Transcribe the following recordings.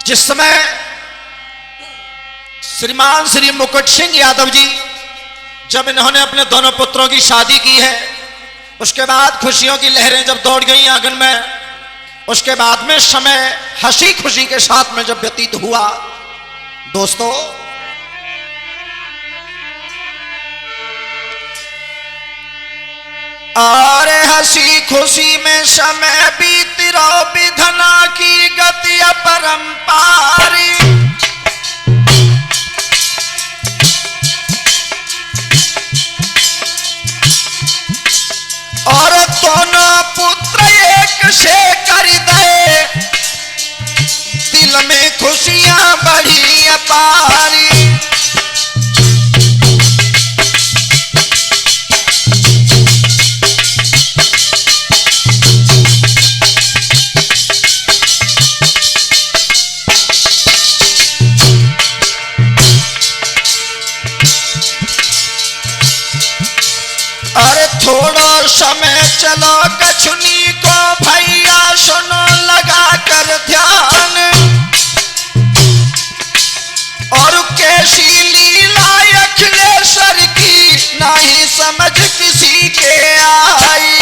जिस समय श्रीमान श्री मुकुट सिंह यादव जी जब इन्होंने अपने दोनों पुत्रों की शादी की है, उसके बाद खुशियों की लहरें जब दौड़ गई आंगन में, उसके बाद में समय हंसी खुशी के साथ में जब व्यतीत हुआ, दोस्तों और हंसी खुशी में समय बीत रहो, विधना की गति अपरंपारी। और दोनों पुत्र एक से कर दे, दिल में खुशियां बढ़ी अपारी। अरे थोड़ा समय चलो कछुनी को भैया सुनो लगा कर ध्यान, और कैसी लीला अखिलेश्वर की नहीं समझ किसी के आई।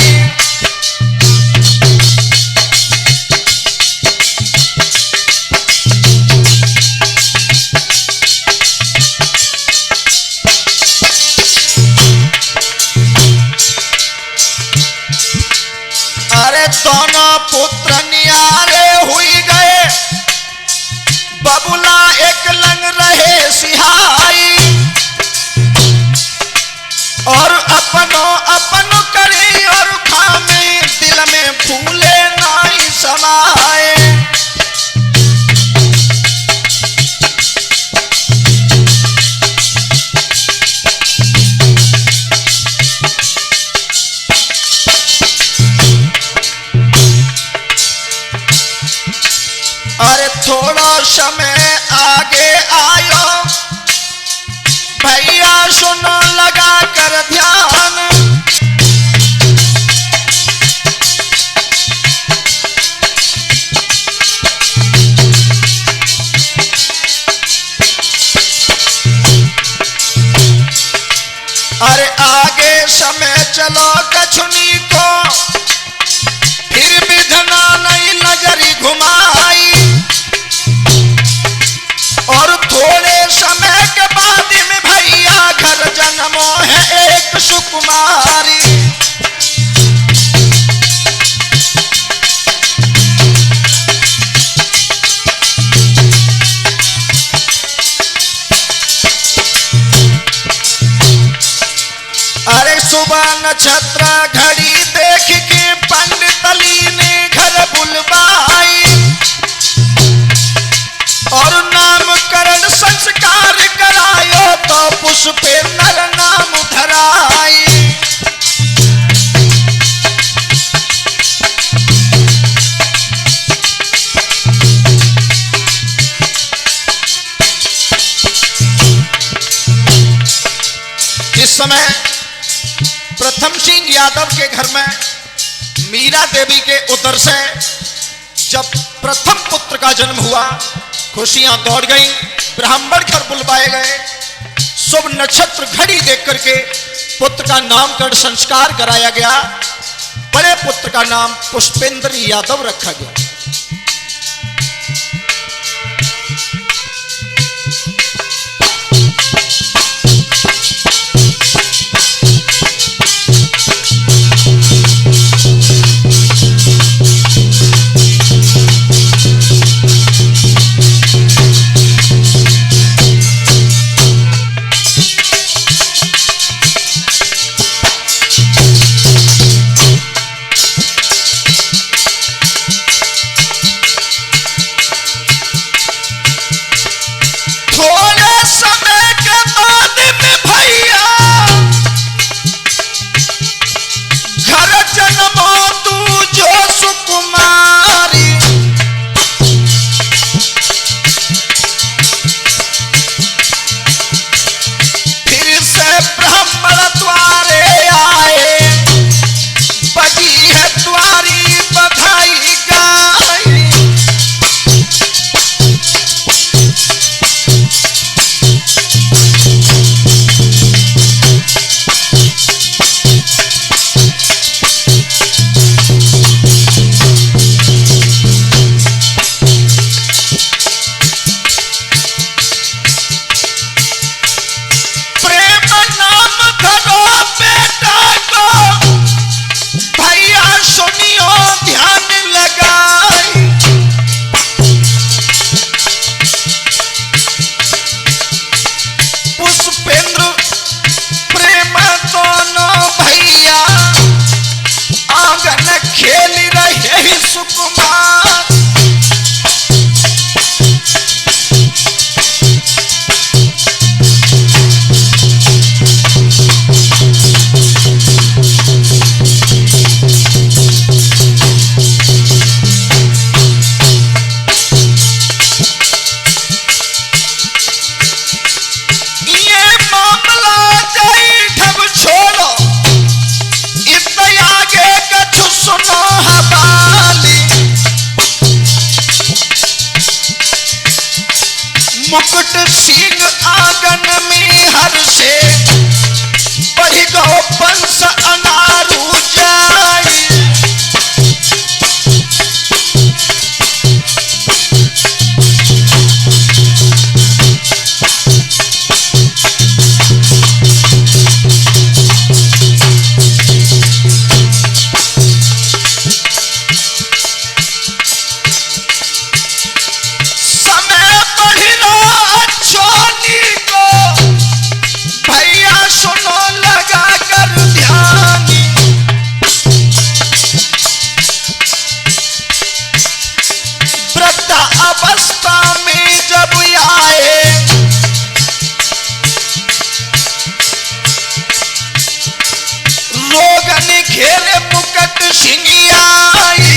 अरे दोनों पुत्र नियारे हुई गए, बबुला एक लंग रहे सिहाई, और अपनो अपनो करे और खामे, दिल में फूले नहीं समाए। अरे थोड़ा समय आगे आयो, भैया सुनो लगा कर ध्यान। अरे आगे समय चलो कछुनी को, फिर विधना नहीं नजरी घुमाई, और थोड़े समय के बाद में भैया घर जन्मो है एक सुकुमारी। अरे सुबह नक्षत्र घड़ी देख के पंडित अली ने घर बुलवाई, और नामकरण संस्कार करायो, तो पुष्पेंद्र नाम धराई। इस समय प्रथम सिंह यादव के घर में मीरा देवी के उदर से जब प्रथम पुत्र का जन्म हुआ, खुशियां दौड़ गई, ब्राह्मण घर बुलवाए गए, शुभ नक्षत्र घड़ी देख करके पुत्र का नामकरण संस्कार कराया गया। बड़े पुत्र का नाम पुष्पेंद्र यादव रखा गया। मुकुट सिंह आंगन में हर से बढ़ गो पंस अनारू जाई। अवस्था में जब आए रोगन घेरे मुकुट सिंह आई।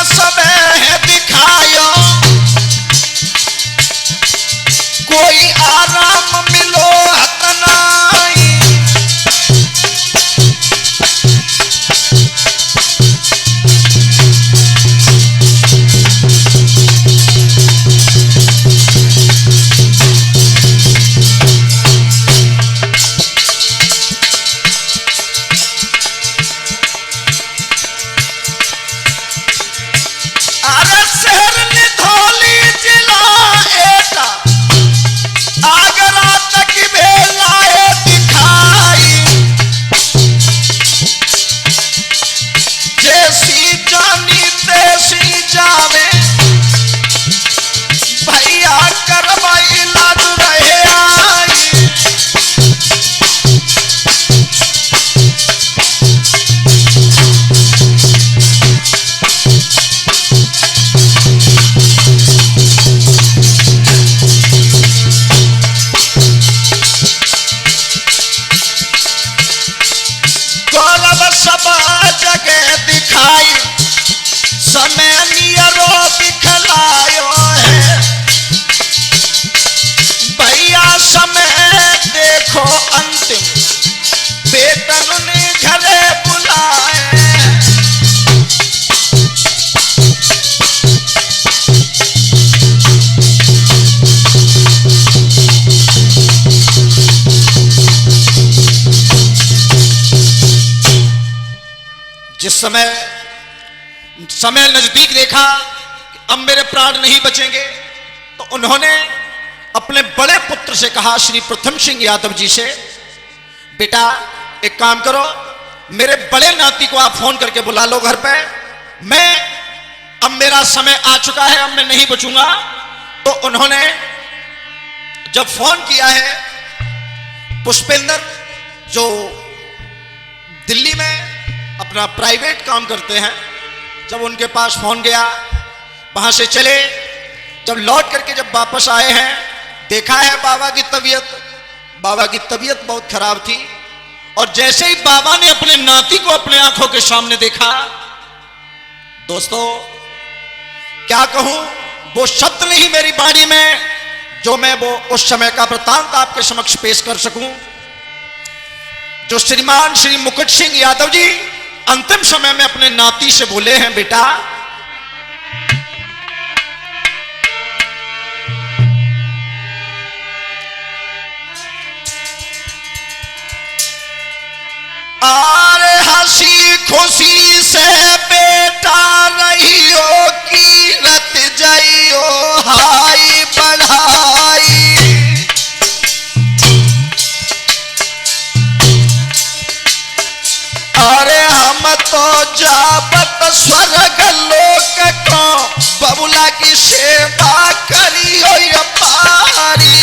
सब है दिखायो कोई आराम मिलो हतनाई। सब जगह दिखाई समय नियरो दिखलायो है। भैया समय देखो अंतिम बेटन ने घरे बुलाए। जिस समय नजदीक देखा कि अब मेरे प्राण नहीं बचेंगे तो उन्होंने अपने बड़े पुत्र से कहा, श्री प्रथम सिंह यादव जी से, बेटा एक काम करो, मेरे बड़े नाती को आप फोन करके बुला लो घर पे। अब मेरा समय आ चुका है, अब मैं नहीं बचूंगा। तो उन्होंने जब फोन किया है, पुष्पेंद्र जो दिल्ली में अपना प्राइवेट काम करते हैं, जब उनके पास फोन गया, वहां से चले, जब लौट करके जब वापस आए हैं, देखा है बाबा की तबीयत बहुत खराब थी। और जैसे ही बाबा ने अपने नाती को अपने आंखों के सामने देखा, दोस्तों क्या कहूं, वो शब्द नहीं मेरी वाणी में जो मैं वो उस समय का वृत्तांत आपके समक्ष पेश कर सकूं। जो श्रीमान श्री मुकुट सिंह यादव जी अंतिम समय में अपने नाती से बोले हैं, बेटा आरे हंसी खुशी से बेटा रहियो कीरत जइयो हाई बढ़ाई। अरे हम तो जाबत स्वर्ग लोक को बबुला की सेवा करियो अपारी।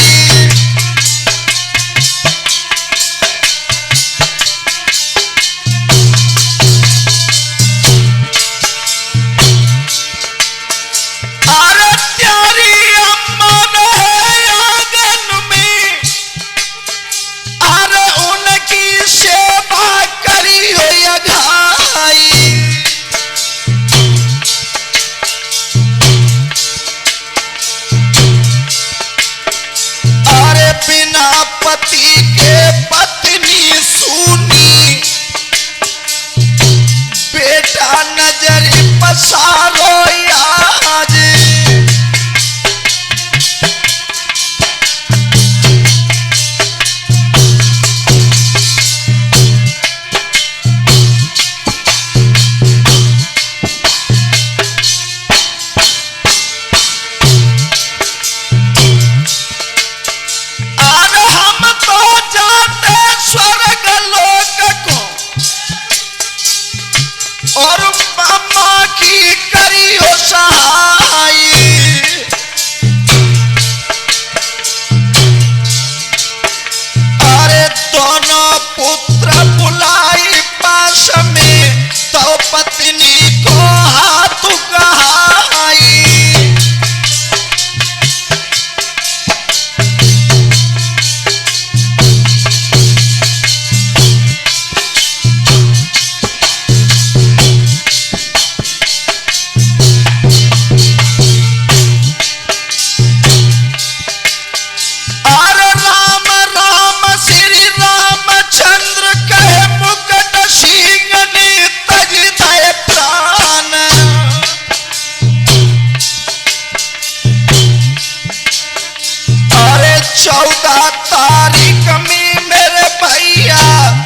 तारीख में मेरे भैया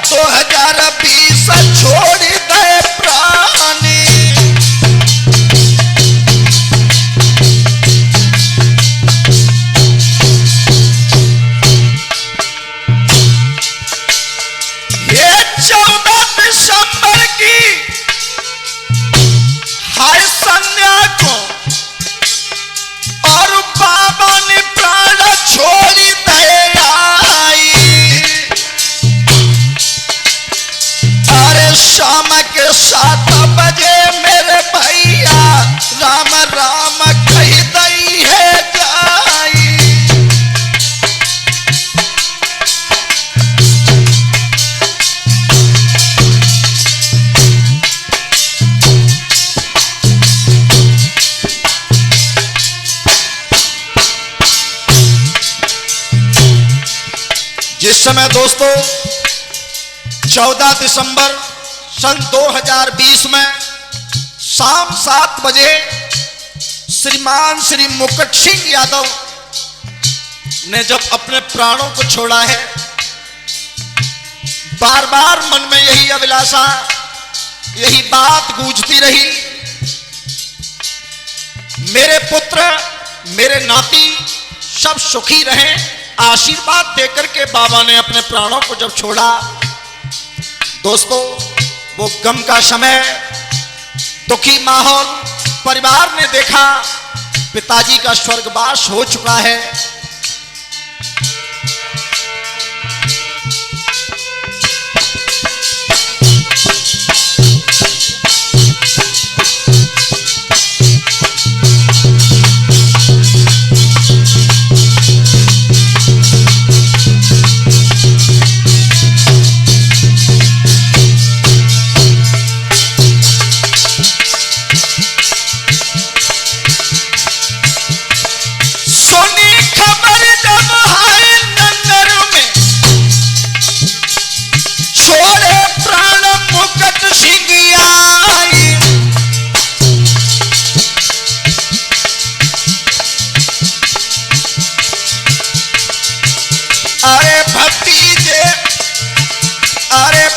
2020 छोड़ दे प्राणी। ये 14 दिसंबर की हाय संध्या को और बाबा ने प्राण छोड़ दे आई। अरे शाम के 7 बजे मेरे भैया राम राम कही दई है जाई। जिस समय दोस्तों 14 दिसंबर सन 2020 में शाम 7 बजे श्रीमान श्री मुकुट सिंह यादव ने जब अपने प्राणों को छोड़ा है, बार बार मन में यही अभिलाषा, यही बात गूंजती रही, मेरे पुत्र मेरे नाती सब सुखी रहें। आशीर्वाद देकर के बाबा ने अपने प्राणों को जब छोड़ा दोस्तों, वो गम का समय, दुखी माहौल, परिवार ने देखा पिताजी का स्वर्गवास हो चुका है।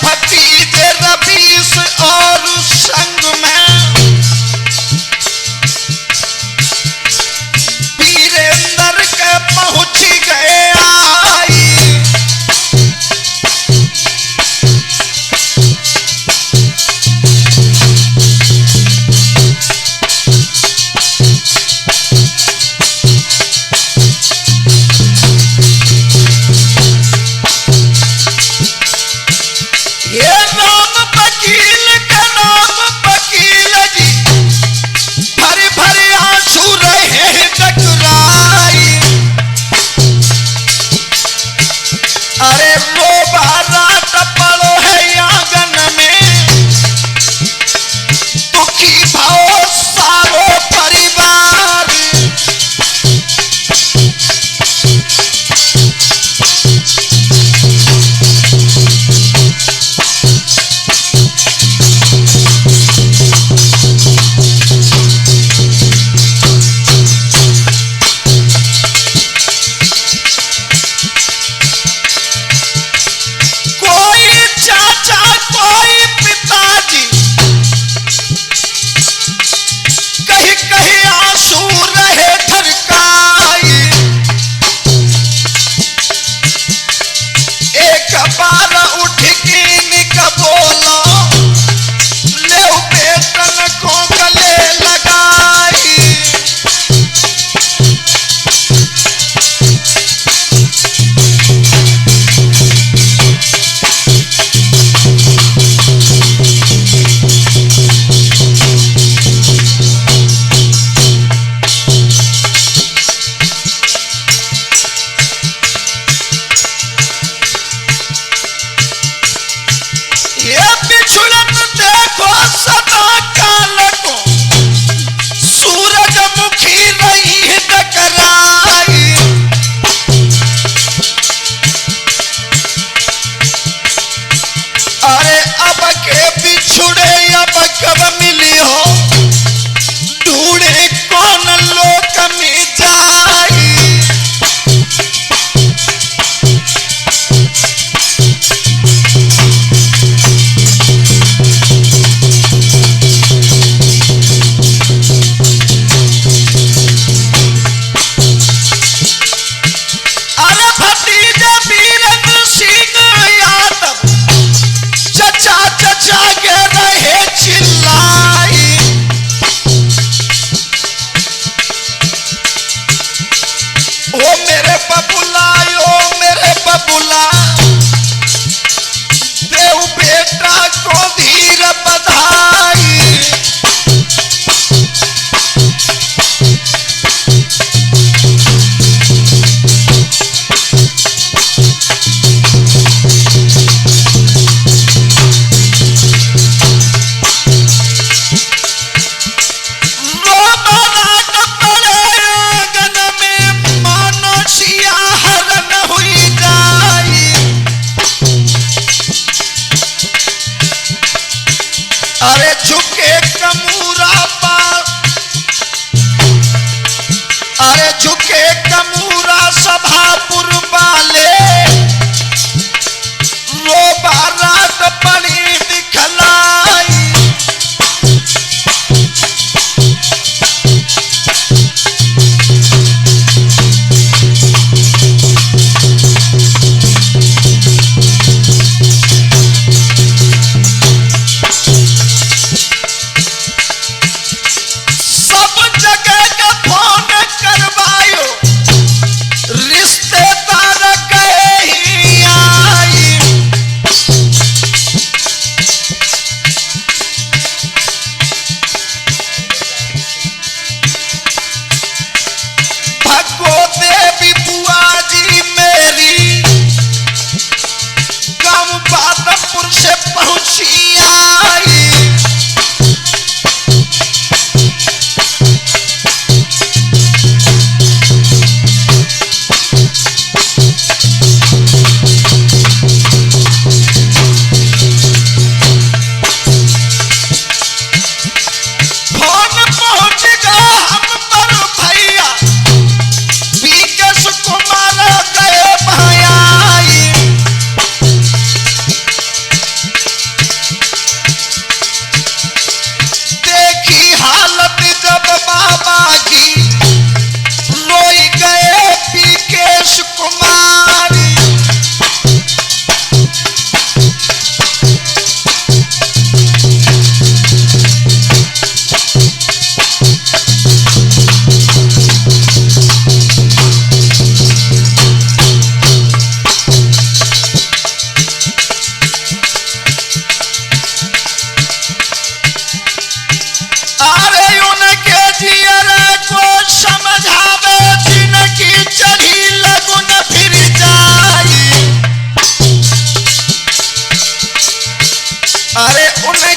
भतीजे रवीश और संग में वीरेंद्र के पहुंच गए आई।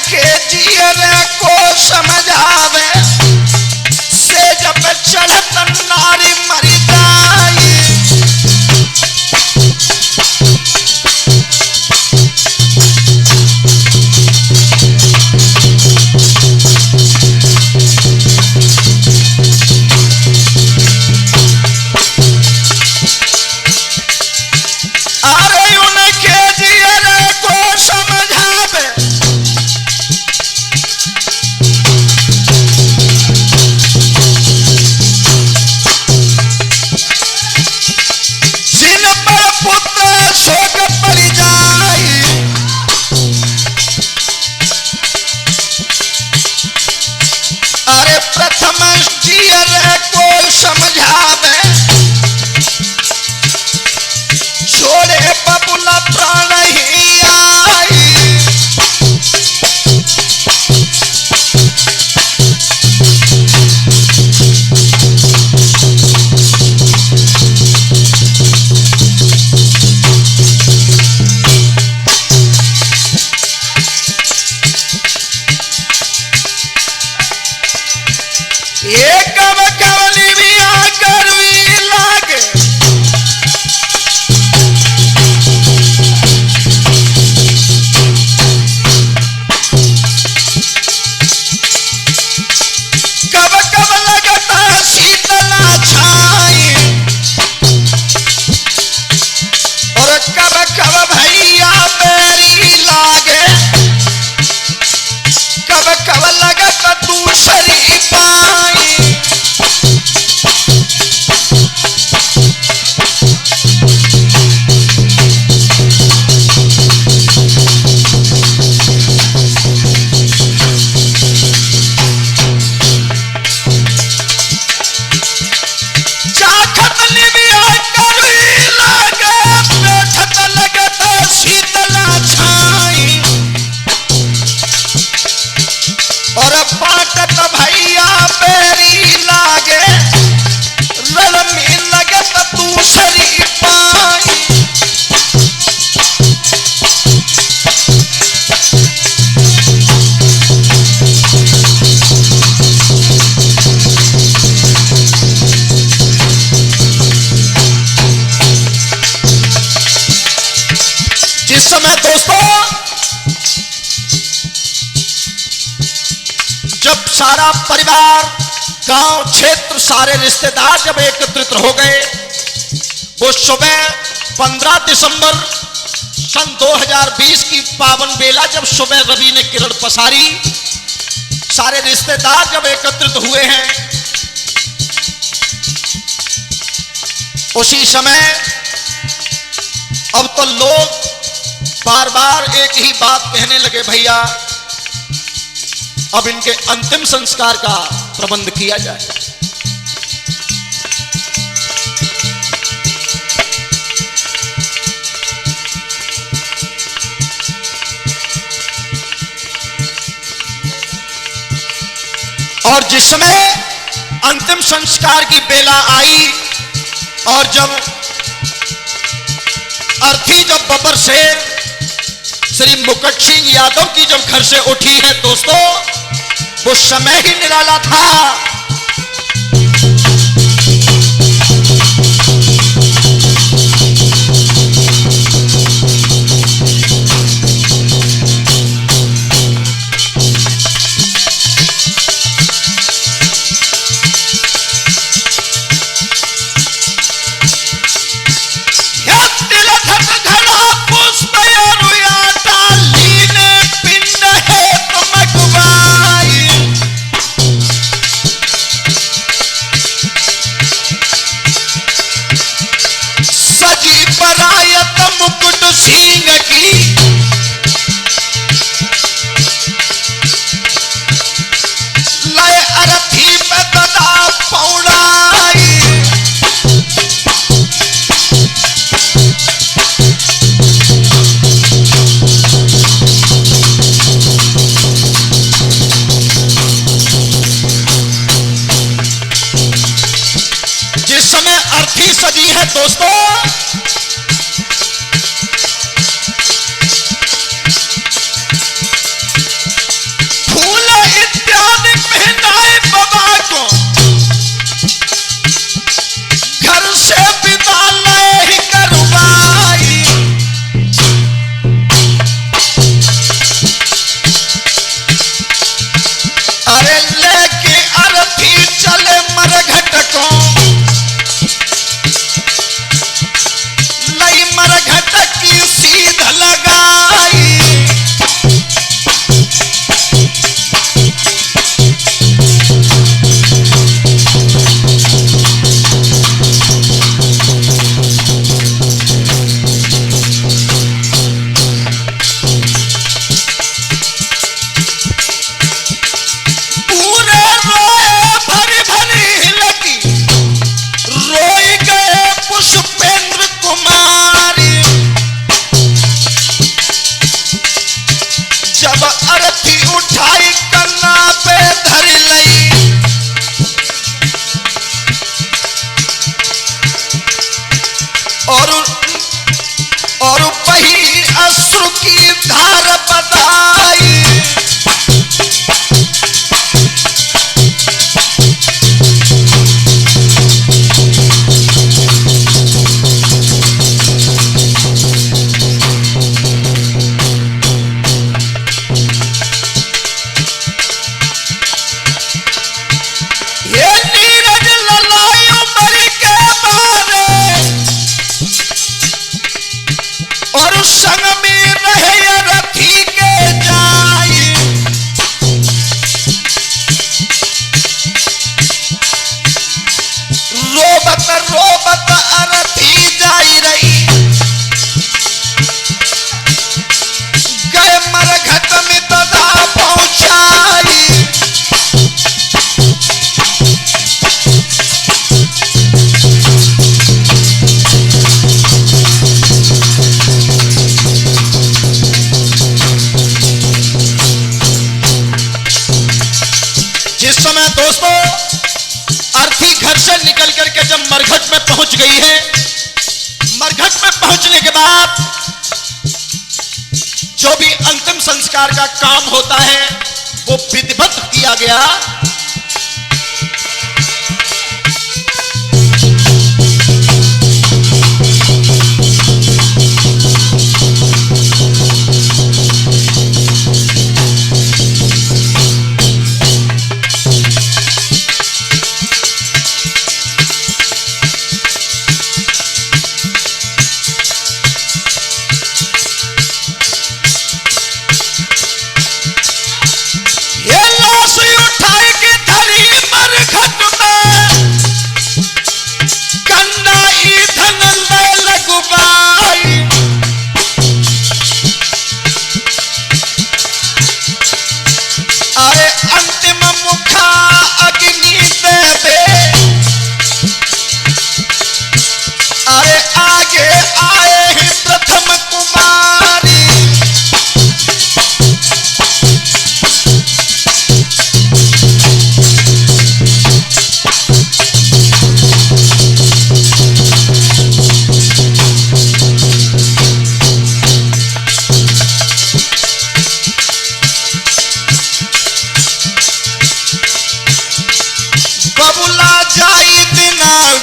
के जियरे को समझावे से जब चढ़त नारी मर जाई। अरे उनके जियरे को समझावे जिन पर पुत्र शोक पड़ जाई। अरे प्रथम जियरे को समझावे छोड़े बबुला प्राण ही आई। एक कवली भी करवी लागे कब कब लगता शीतला छाई और कब कब भैया बेरी लागे कब कब लगता दूसरी पाई। चाखत लिबिया करवी लागे बैठत लगत शीतला छाई और बाटत भैया बेरी लागे रण में लगत दूसरी पाई। जिस समय दोस्तों जब सारा परिवार गांव क्षेत्र सारे रिश्तेदार जब एकत्रित हो गए वो सुबह 15 दिसंबर सन 2020 की पावन बेला जब सुबह रवि ने किरण पसारी सारे रिश्तेदार जब एकत्रित हुए हैं उसी समय अब तो लोग बार बार एक ही बात कहने लगे भैया अब इनके अंतिम संस्कार का प्रबंध किया जाए। और जिस समय अंतिम संस्कार की बेला आई और जब अर्थी जब बबर से श्री मुकुट सिंह यादव की जब घर से उठी है दोस्तों वो समय ही निराला था। मुकुट सिंह की लय अरथी में तदा पौड़ाई। जिस समय अर्थी सजी है दोस्तों रोबत अरथी जाई रही, गए मरघट में तदा पहुंचाई। जिस समय दोस्तों अर्थी घर से निकल करके जब मरघट में पहुंच गई है, मरघट में पहुंचने के बाद जो भी अंतिम संस्कार का काम होता है वो विधिवत किया गया।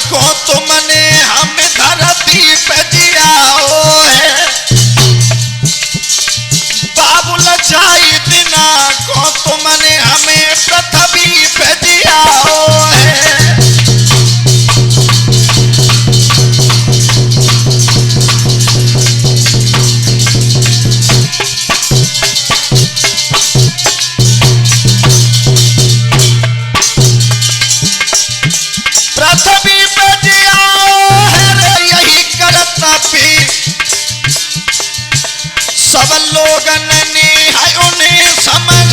को तुमने हम धरती पे जियाओ है, बाबुल जाई दिना को तुमने हमें पृथ्वी पे जियाओ है। पृथ्वी पे जियाओ है रे यही करता भी सब लोगन ने है उन्हें समझ